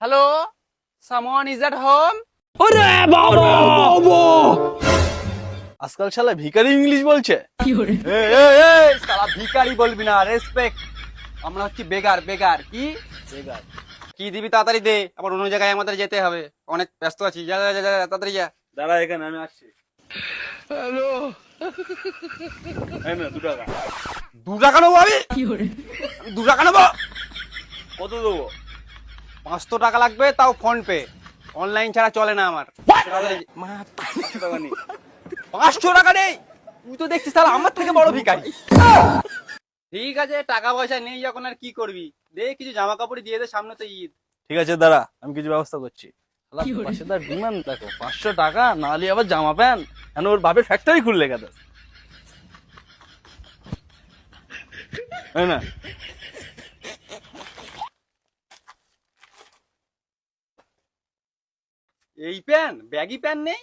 Hello, someone is at home? আজকাল শালা ভিখারি ইংলিশ বলছে। শালা ভিখারি বলবি না, রেসপেক্ট। আমরা হচ্ছি বেগার। বেগার কি? বেকার। কি দিবি তাড়াতাড়ি দে, আবার অন্য জায়গায় আমাদের যেতে হবে, অনেক ব্যস্ত আছি। যা যা যা যা, তাড়াতাড়ি যা। দাঁড়া এখানে, আমি আসছি। হ্যালো। এই নে 2 টাকা। 2 টাকা নেবো আমি? আমি 2 টাকা নেবো? কত দেবো? 500 টাকা লাগবে, তাও ফোন পে। অনলাইন ছাড়া চলে না আমার। তাড়াতাড়ি। 500 টাকা নেই। 500 টাকা নেই? তুই তো দেখছিস তাহলে আমার থেকে বড় ভিখারি। ঠিক আছে, টাকা পয়সা নেই যখন আর কি করবি, দে কিছু জামা কাপড় দিয়ে দে, সামনে তো ঈদ। ঠিক আছে দাঁড়া, আমি কিছু ব্যবস্থা করছি। শালা পাশে তার ডিমান্ড দেখো, 500 টাকা না হলে আবার জামা প্যান্ট। কেন ওর বাপের ফ্যাক্টরি খুললে গেল। না এই প্যান ব্যাগি প্যান নেই?